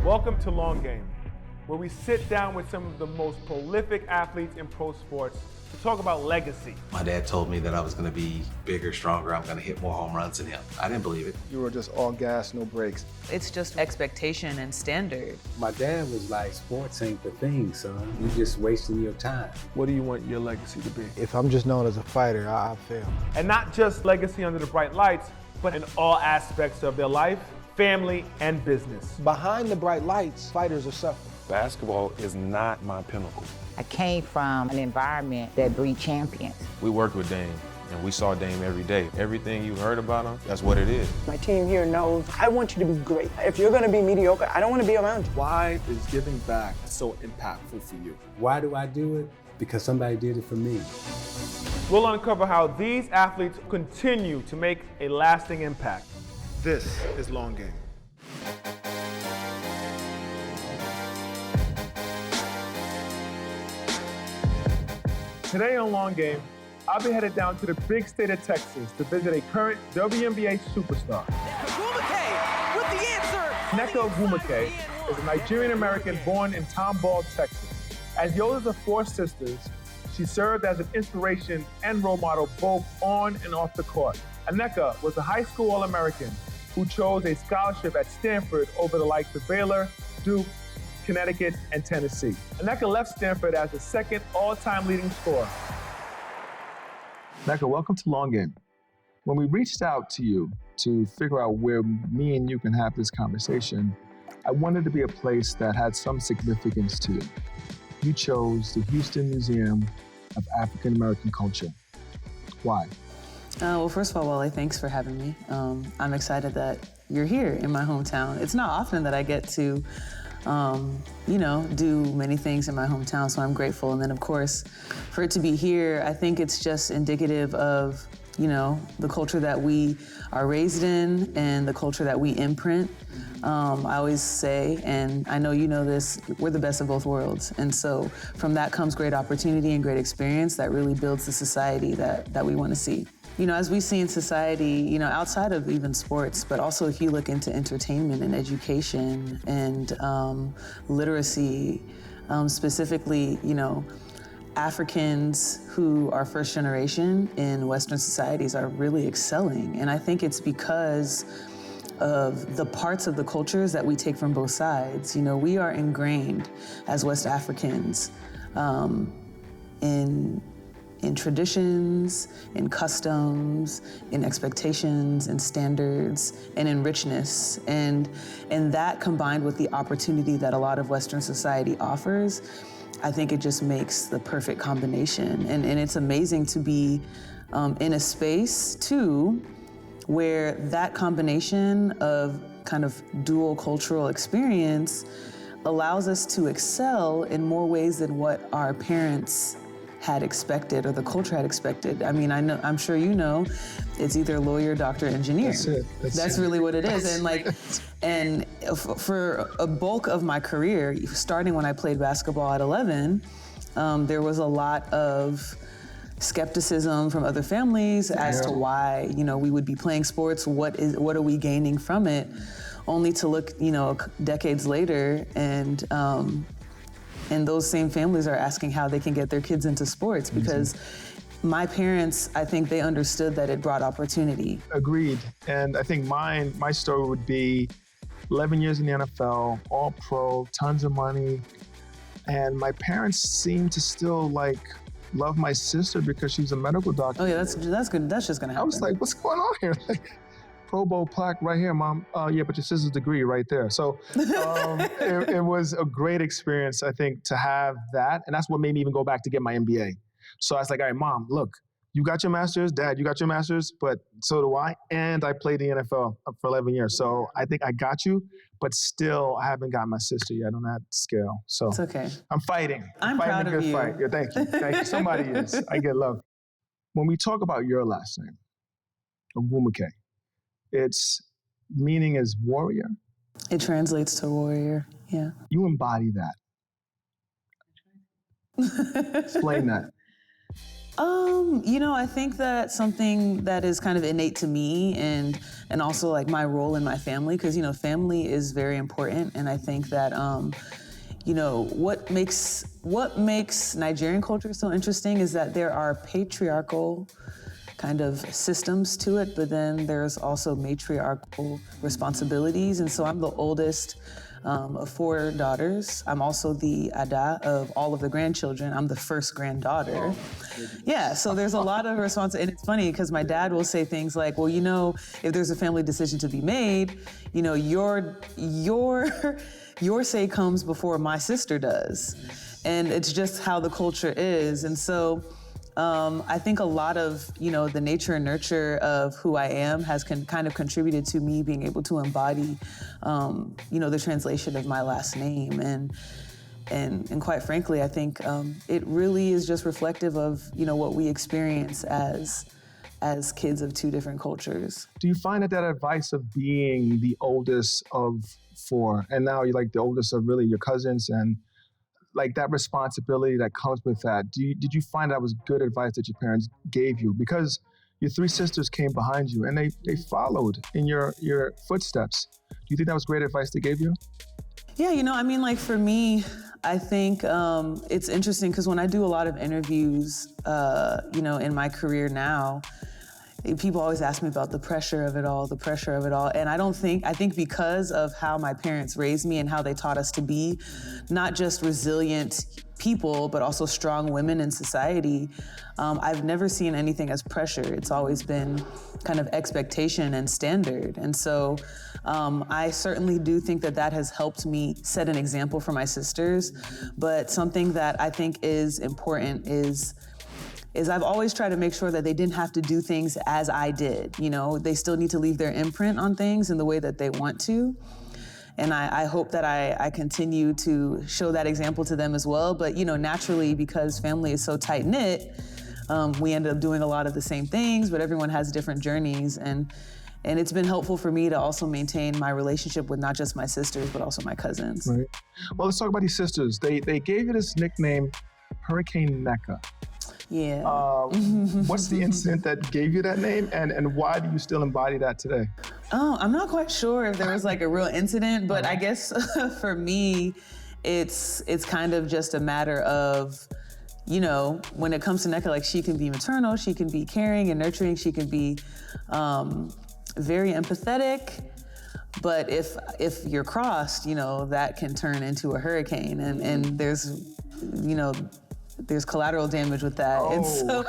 Welcome to Long Game, where we sit down with some of the most prolific athletes in pro sports to talk about legacy. My dad told me that I was going to be bigger, stronger, I'm going to hit more home runs than him. I didn't believe it. You were just all gas, no brakes. It's just expectation and standard. My dad was like, sports ain't the thing, son. You're just wasting your time. What do you want your legacy to be? If I'm just known as a fighter, I'll fail. And not just legacy under the bright lights, but in all aspects of their life, family, and business. Behind the bright lights, fighters are suffering. Basketball is not my pinnacle. I came from an environment that breed champions. We worked with Dame, and we saw Dame every day. Everything you heard about him, that's what it is. My team here knows I want you to be great. If you're going to be mediocre, I don't want to be around you. Why is giving back so impactful for you? Why do I do it? Because somebody did it for me. We'll uncover how these athletes continue to make a lasting impact. This is Long Game. Today on Long Game, I'll be headed down to the big state of Texas to visit a current WNBA superstar. Ogwumike with the answer. Nneka Ogwumike is a Nigerian-American born in Tomball, Texas. As the oldest of 4 sisters, she served as an inspiration and role model both on and off the court. Nneka was a high school All-American who chose a scholarship at Stanford over the likes of Baylor, Duke, Connecticut, and Tennessee. Nneka left Stanford as the second all-time leading scorer. Nneka, welcome to Long Game. When we reached out to you to figure out where me and you can have this conversation, I wanted to be a place that had some significance to you. You chose the Houston Museum of African American Culture. Why? Well, first of all, Wally, thanks for having me. I'm excited that you're here in my hometown. It's not often that I get to, do many things in my hometown, so I'm grateful. And then, of course, for it to be here, I think it's just indicative of, the culture that we are raised in and the culture that we imprint. I always say, and I know you know this, we're the best of both worlds. And so from that comes great opportunity and great experience that really builds the society that we want to see. As we see in society, outside of even sports, but also if you look into entertainment and education and literacy, specifically, Africans who are first generation in Western societies are really excelling. And I think it's because of the parts of the cultures that we take from both sides. We are ingrained as West Africans in traditions, in customs, in expectations, in standards, and in richness. And that combined with the opportunity that a lot of Western society offers, I think it just makes the perfect combination. And it's amazing to be in a space, too, where that combination of kind of dual cultural experience allows us to excel in more ways than what our parents had expected or the culture had expected. I mean, I'm sure it's either lawyer, doctor, engineer. That's it. That's really what it is. And for a bulk of my career, starting when I played basketball at 11, there was a lot of skepticism from other families as to why, we would be playing sports. What are we gaining from it? Only to look, decades later and those same families are asking how they can get their kids into sports because my parents, I think they understood that it brought opportunity. Agreed. And I think my story would be 11 years in the NFL, all pro, tons of money. And my parents seemed to still love my sister because she was a medical doctor. Oh yeah, that's good. That's just gonna happen. I was like, what's going on here? Pro Bowl plaque right here, Mom. Yeah, but your sister's degree right there. So it was a great experience, I think, to have that. And that's what made me even go back to get my MBA. So I was like, all right, Mom, look, you got your master's, Dad, you got your master's, but so do I. And I played the NFL for 11 years. So I think I got you, but still I haven't got my sister yet on that scale. So it's okay. I'm fighting. I'm fighting proud a good of you. fight. Yeah, thank you. Thank you. Somebody is. I get love. When we talk about your last name, Ogwumike, its meaning is warrior. It translates to warrior, yeah. You embody that. Explain that. I think that something that is kind of innate to me and also like my role in my family, because, family is very important. And I think that, what makes Nigerian culture so interesting is that there are patriarchal kind of systems to it, but then there's also matriarchal responsibilities. And so I'm the oldest of 4 daughters. I'm also the Ada of all of the grandchildren. I'm the first granddaughter. Yeah, so there's a lot of responsibility. And it's funny because my dad will say things like, well, if there's a family decision to be made, your say comes before my sister does. And it's just how the culture is. And so I think a lot of, the nature and nurture of who I am has kind of contributed to me being able to embody, the translation of my last name. And quite frankly, I think it really is just reflective of, what we experience as kids of 2 different cultures. Do you find that advice of being the oldest of 4, and now you're like the oldest of really your cousins, and like that responsibility that comes with that, did you find that was good advice that your parents gave you? Because your 3 sisters came behind you and they followed in your footsteps. Do you think that was great advice they gave you? Yeah, for me, I think it's interesting because when I do a lot of interviews, in my career now, people always ask me about the pressure of it all. And I think because of how my parents raised me and how they taught us to be not just resilient people, but also strong women in society, I've never seen anything as pressure. It's always been kind of expectation and standard. And so I certainly do think that has helped me set an example for my sisters. But something that I think is important is I've always tried to make sure that they didn't have to do things as I did. They still need to leave their imprint on things in the way that they want to. And I hope that I continue to show that example to them as well. But, naturally, because family is so tight-knit, we end up doing a lot of the same things, but everyone has different journeys. And it's been helpful for me to also maintain my relationship with not just my sisters, but also my cousins. Right. Well, let's talk about these sisters. They gave you this nickname, Hurricane Nneka. Yeah. What's the incident that gave you that name, and why do you still embody that today? Oh, I'm not quite sure if there was like a real incident, but I guess for me, it's kind of just a matter of, when it comes to Nneka, like she can be maternal, she can be caring and nurturing, she can be very empathetic. But if you're crossed, that can turn into a hurricane, and there's collateral damage with that. Oh. And so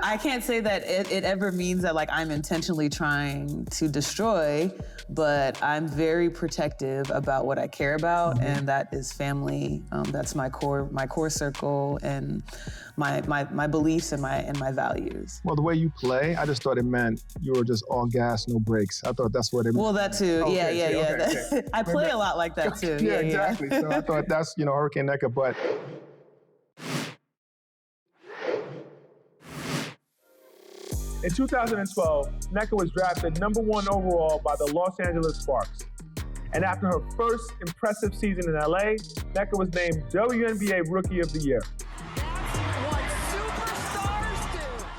I can't say that it ever means that like I'm intentionally trying to destroy, but I'm very protective about what I care about, and that is family. That's my core circle and my beliefs and my values. Well, the way you play, I just thought it meant you were just all gas, no brakes. I thought that's what it meant. Well, that too. Okay, Yeah. okay. I play a lot like that too. Yeah, exactly. So I thought that's, Hurricane Nneka, but in 2012, Nneka was drafted #1 overall by the Los Angeles Sparks. And after her first impressive season in LA, Nneka was named WNBA Rookie of the Year.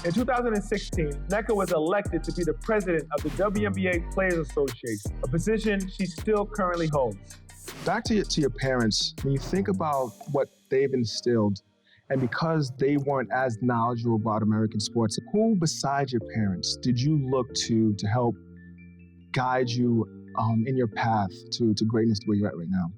In 2016, Nneka was elected to be the president of the WNBA Players Association, a position she still currently holds. back to your parents, when you think about what they've instilled, and because they weren't as knowledgeable about American sports, who besides your parents did you look to help guide you in your path to greatness to where you're at right now?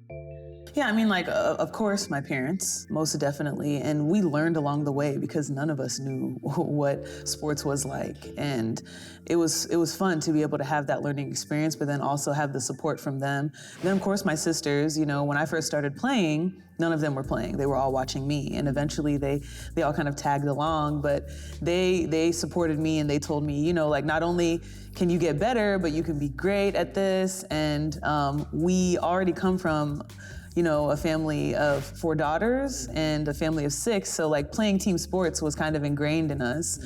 Yeah, of course, my parents, most definitely. And we learned along the way because none of us knew what sports was like. And it was fun to be able to have that learning experience, but then also have the support from them. And then, of course, my sisters, when I first started playing, none of them were playing. They were all watching me. And eventually they all kind of tagged along, but they supported me and they told me, not only can you get better, but you can be great at this. And we already come from a family of 4 daughters and a family of 6. So playing team sports was kind of ingrained in us.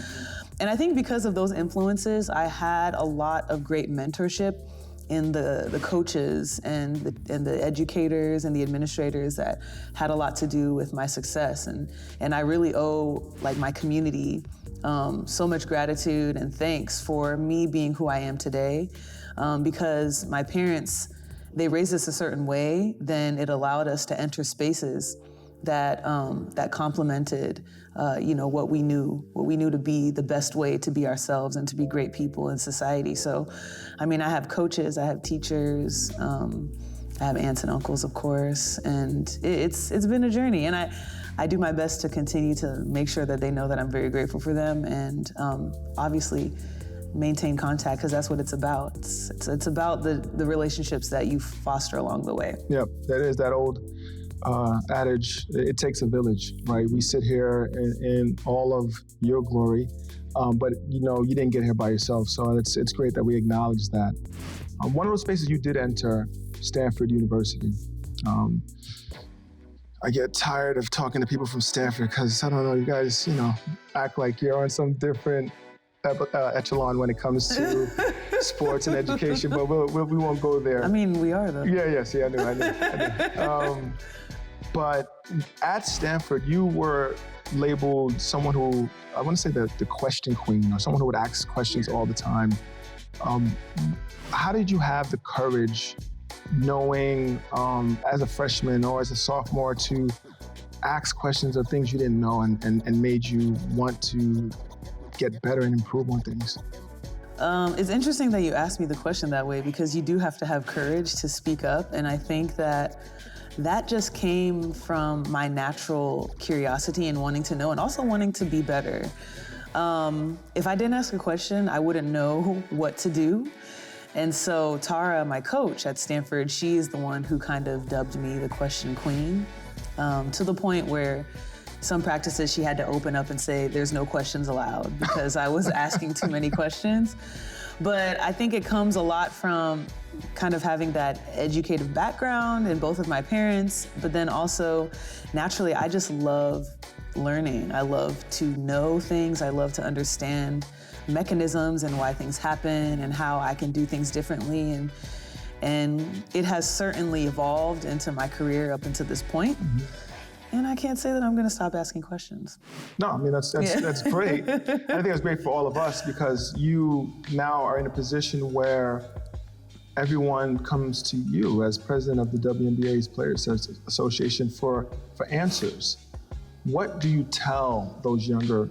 And I think because of those influences, I had a lot of great mentorship in the coaches and the educators and the administrators that had a lot to do with my success. And I really owe like my community so much gratitude and thanks for me being who I am today, because my parents, they raised us a certain way, then it allowed us to enter spaces that complemented what we knew to be the best way to be ourselves and to be great people in society. So, I mean, I have coaches, I have teachers, I have aunts and uncles, of course, and it's been a journey. And I do my best to continue to make sure that they know that I'm very grateful for them, and obviously maintain contact, because that's what it's about. It's about the relationships that you foster along the way. Yeah, that is that old adage, it takes a village, right? We sit here in all of your glory, but you didn't get here by yourself, so it's great that we acknowledge that. One of those spaces you did enter, Stanford University. I get tired of talking to people from Stanford because, I don't know, you guys, act like you're on some different echelon when it comes to sports and education, but we won't go there. I mean, we are though. Yeah, I knew. But at Stanford, you were labeled someone who, I want to say the question queen, or someone who would ask questions all the time. How did you have the courage, knowing as a freshman or as a sophomore, to ask questions of things you didn't know and made you want to get better and improve on things? It's interesting that you asked me the question that way, because you do have to have courage to speak up, and I think that just came from my natural curiosity and wanting to know, and also wanting to be better. If I didn't ask a question, I wouldn't know what to do. And so Tara, my coach at Stanford, she is the one who kind of dubbed me the question queen, to the point where some practices she had to open up and say, there's no questions allowed, because I was asking too many questions. But I think it comes a lot from kind of having that educative background in both of my parents, but then also naturally, I just love learning. I love to know things. I love to understand mechanisms and why things happen and how I can do things differently. And it has certainly evolved into my career up until this point. Mm-hmm. And I can't say that I'm going to stop asking questions. No, I mean, that's great. I think that's great for all of us, because you now are in a position where everyone comes to you as president of the WNBA's Players Association for answers. What do you tell those younger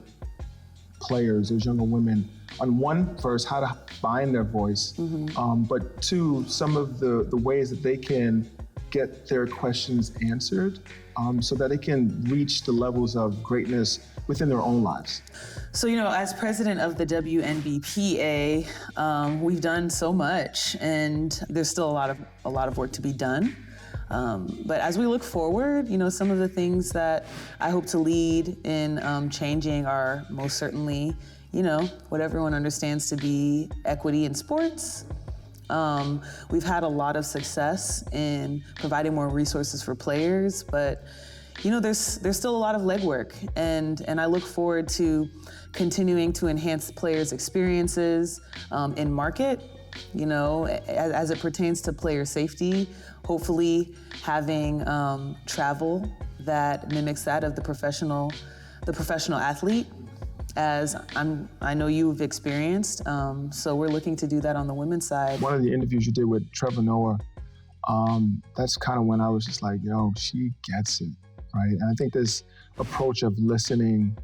players, those younger women, on one, first, how to find their voice, but two, some of the ways that they can get their questions answered, so that they can reach the levels of greatness within their own lives? So, as president of the WNBPA, we've done so much, and there's still a lot of work to be done. But as we look forward, some of the things that I hope to lead in changing are most certainly, what everyone understands to be equity in sports. We've had a lot of success in providing more resources for players, but there's still a lot of legwork, and I look forward to continuing to enhance players' experiences in market, as it pertains to player safety, hopefully having travel that mimics that of the professional athlete, as I know you've experienced. So we're looking to do that on the women's side. One of the interviews you did with Trevor Noah, that's kind of when I was just like, yo, she gets it, right? And I think this approach of listening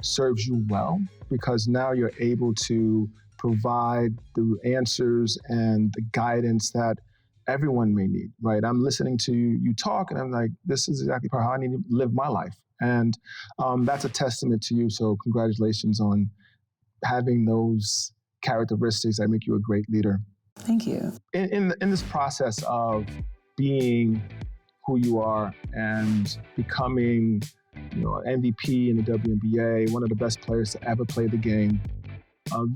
serves you well, because now you're able to provide the answers and the guidance that everyone may need, right? I'm listening to you talk, and I'm like, this is exactly how I need to live my life. And that's a testament to you. So congratulations on having those characteristics that make you a great leader. Thank you. In this process of being who you are and becoming, MVP in the WNBA, one of the best players to ever play the game,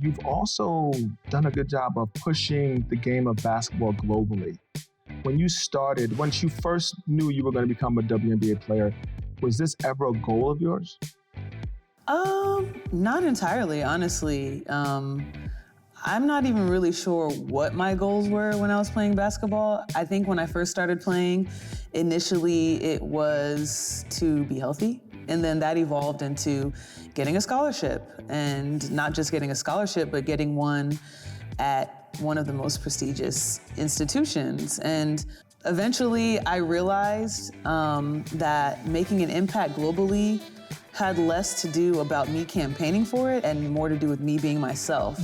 you've also done a good job of pushing the game of basketball globally. Once you first knew you were going to become a WNBA player, was this ever a goal of yours? Not entirely, honestly. I'm not even really sure what my goals were when I was playing basketball. I think when I first started playing, initially it was to be healthy. And then that evolved into getting a scholarship. And not just getting a scholarship, but getting one at one of the most prestigious institutions. And eventually I realized that making an impact globally had less to do about me campaigning for it and more to do with me being myself.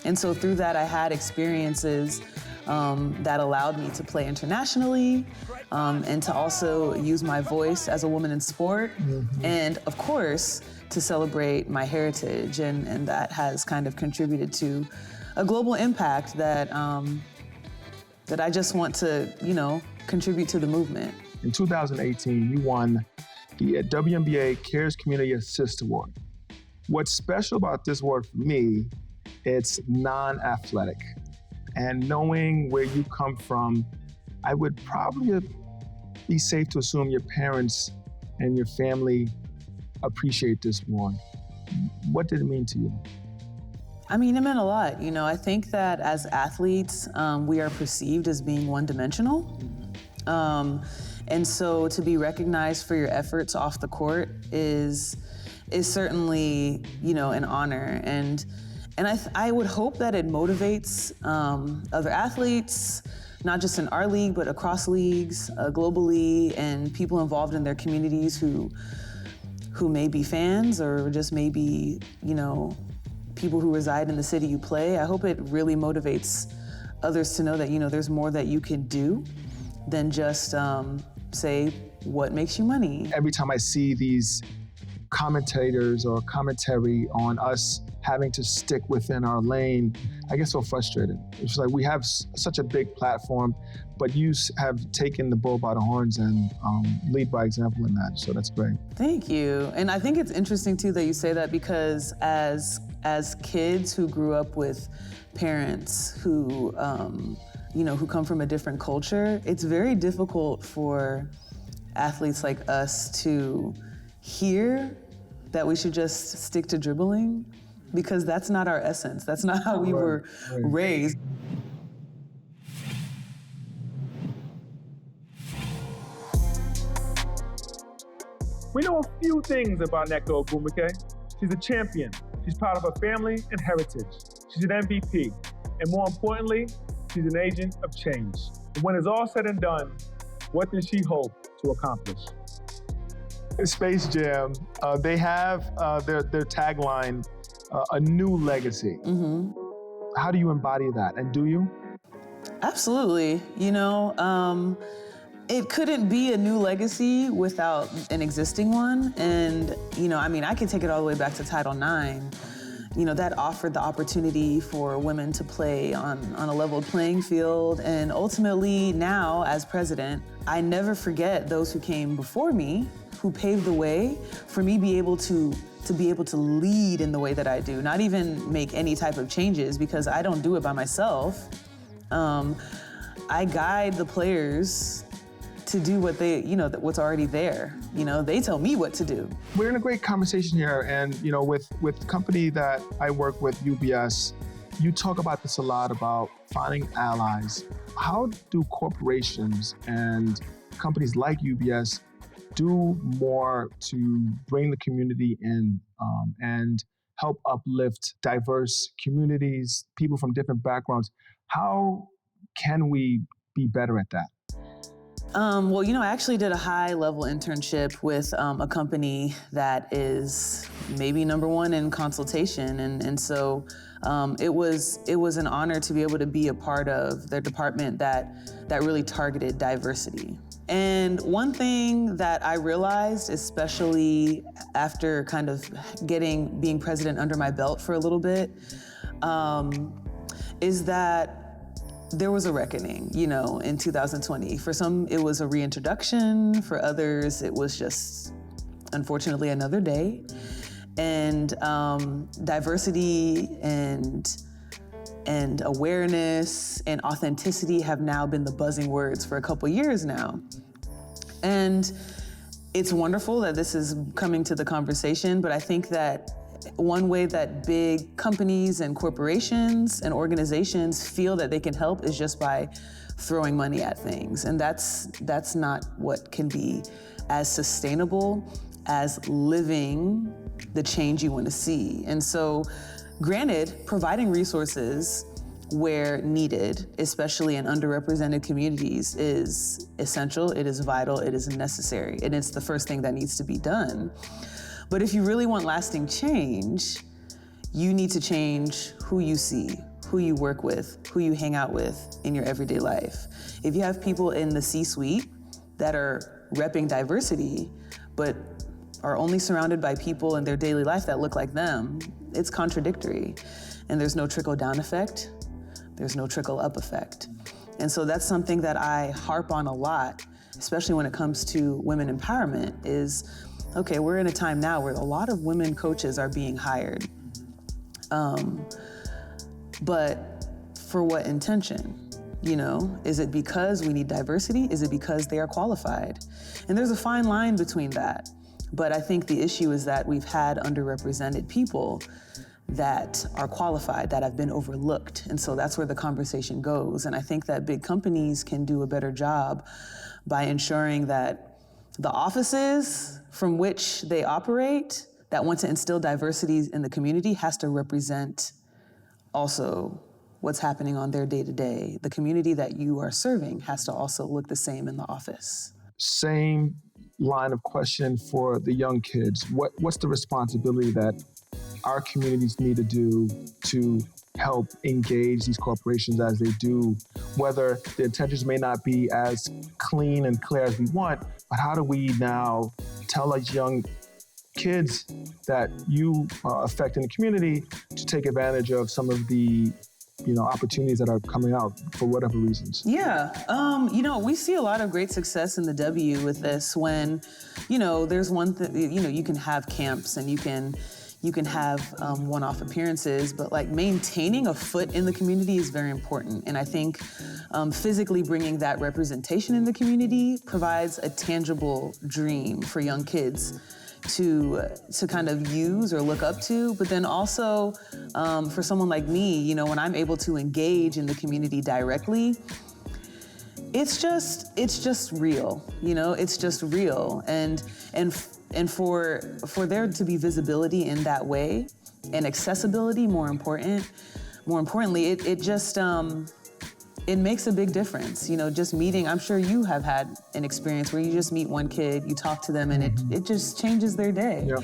And so through that, I had experiences that allowed me to play internationally and to also use my voice as a woman in sport. And of course, to celebrate my heritage. And that has kind of contributed to a global impact that, that I just want to, contribute to the movement. In 2018, you won the WNBA Cares Community Assist Award. What's special about this award for me, it's non-athletic. And knowing where you come from, I would probably be safe to assume your parents and your family appreciate this award. What did it mean to you? I mean, it meant a lot. I think that as athletes, we are perceived as being one-dimensional. And so to be recognized for your efforts off the court is certainly, an honor. And I would hope that it motivates other athletes, not just in our league, but across leagues, globally, and people involved in their communities who may be fans or just maybe, people who reside in the city you play. I hope it really motivates others to know that, there's more that you can do than just say what makes you money. Every time I see these commentators or commentary on us having to stick within our lane, I get so frustrated. It's like we have such a big platform, but you have taken the bull by the horns and lead by example in that, so that's great. Thank you. And I think it's interesting too that you say that, because as kids who grew up with parents who who come from a different culture, it's very difficult for athletes like us to hear that we should just stick to dribbling, because that's not our essence. That's not how we were raised. We know a few things about Nneka Ogwumike. She's a champion. She's proud of her family and heritage. She's an MVP. And more importantly, she's an agent of change. And when it's all said and done, what does she hope to accomplish? Space Jam, they have their tagline, a new legacy. How do you embody that, and do you? Absolutely. It couldn't be a new legacy without an existing one. And, I can take it all the way back to Title IX. That offered the opportunity for women to play on a level playing field. And ultimately now, as president, I never forget those who came before me, who paved the way for me be able to lead in the way that I do, not even make any type of changes, because I don't do it by myself. I guide the players to do what they, what's already there. They tell me what to do. We're in a great conversation here, and with the company that I work with, UBS, you talk about this a lot, about finding allies. How do corporations and companies like UBS do more to bring the community in and help uplift diverse communities, people from different backgrounds? How can we be better at that? I actually did a high-level internship with a company that is maybe number one in consultation, and so it was an honor to be able to be a part of their department that really targeted diversity. And one thing that I realized, especially after kind of being president under my belt for a little bit, is that there was a reckoning, in 2020. For some, it was a reintroduction. For others, it was just, unfortunately, another day. And diversity and awareness and authenticity have now been the buzzing words for a couple years now. And it's wonderful that this is coming to the conversation, but I think that one way that big companies and corporations and organizations feel that they can help is just by throwing money at things. And that's not what can be as sustainable as living the change you want to see. And so, granted, providing resources where needed, especially in underrepresented communities, is essential, it is vital, it is necessary, and it's the first thing that needs to be done. But if you really want lasting change, you need to change who you see, who you work with, who you hang out with in your everyday life. If you have people in the C-suite that are repping diversity, but are only surrounded by people in their daily life that look like them, it's contradictory. And there's no trickle-down effect, there's no trickle-up effect. And so that's something that I harp on a lot, especially when it comes to women empowerment, is, okay, we're in a time now where a lot of women coaches are being hired. But for what intention? You know, is it because we need diversity? Is it because they are qualified? And there's a fine line between that. But I think the issue is that we've had underrepresented people that are qualified, that have been overlooked. And so that's where the conversation goes. And I think that big companies can do a better job by ensuring that the offices from which they operate that want to instill diversity in the community has to represent also what's happening on their day-to-day. The community that you are serving has to also look the same in the office. Same line of question for the young kids. What's the responsibility that our communities need to do to help engage these corporations as they do, whether the intentions may not be as clean and clear as we want, but how do we now tell us young kids that you affect in the community to take advantage of some of the opportunities that are coming out for whatever reasons? Yeah, we see a lot of great success in the W with this when, there's one thing, you can have camps and you can have one-off appearances, but like maintaining a foot in the community is very important. And I think physically bringing that representation in the community provides a tangible dream for young kids to kind of use or look up to. But then also for someone like me, when I'm able to engage in the community directly, it's just real, it's just real. And for there to be visibility in that way and accessibility, more importantly, it just, it makes a big difference. Just meeting, I'm sure you have had an experience where you just meet one kid, you talk to them, and it just changes their day. Yeah.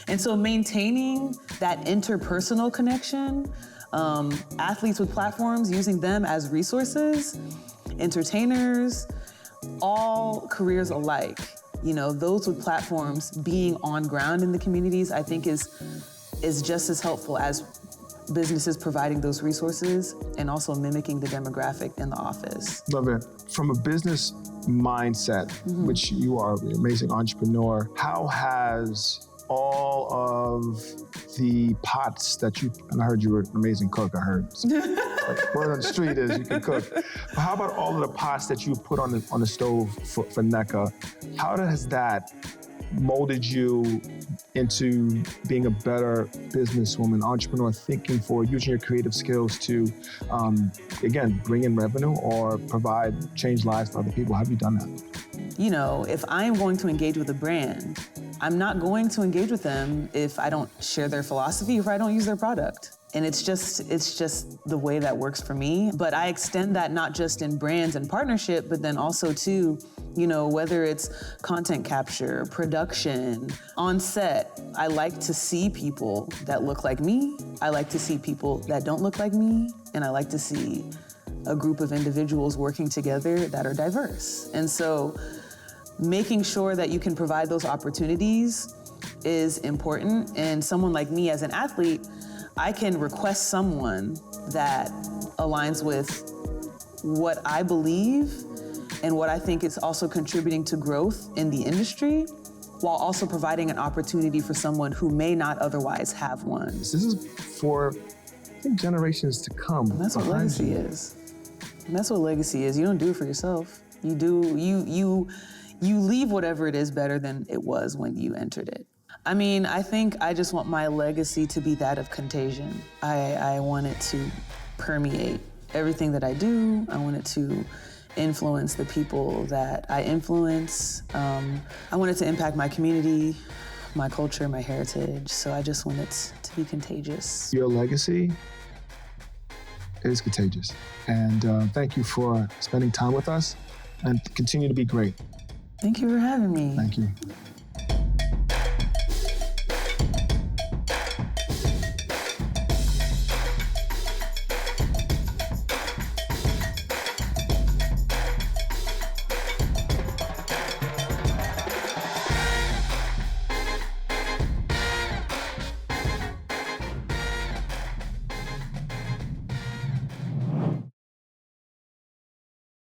And so maintaining that interpersonal connection, athletes with platforms, using them as resources, entertainers, all careers alike, those with platforms being on ground in the communities, I think is just as helpful as businesses providing those resources and also mimicking the demographic in the office. Love it. From a business mindset, which you are an amazing entrepreneur, how has all of the pots that and I heard you were an amazing cook, I heard. Like, word on the street is you can cook. But how about all of the pots that you put on the stove for Nneka? How has that molded you into being a better businesswoman, entrepreneur, using your creative skills to, again, bring in revenue or change lives for other people? How have you done that? If I am going to engage with a brand, I'm not going to engage with them if I don't share their philosophy, if I don't use their product. And it's just the way that works for me. But I extend that not just in brands and partnership, but then also to, whether it's content capture, production, on set. I like to see people that look like me. I like to see people that don't look like me. And I like to see a group of individuals working together that are diverse. And so making sure that you can provide those opportunities is important. And someone like me as an athlete, I can request someone that aligns with what I believe and what I think is also contributing to growth in the industry, while also providing an opportunity for someone who may not otherwise have one. This is for, I think, generations to come. And that's what legacy is. And that's what legacy is. You don't do it for yourself. You leave whatever it is better than it was when you entered it. I mean, I think I just want my legacy to be that of contagion. I want it to permeate everything that I do. I want it to influence the people that I influence. I want it to impact my community, my culture, my heritage. So I just want it to be contagious. Your legacy is contagious. And thank you for spending time with us and continue to be great. Thank you for having me. Thank you.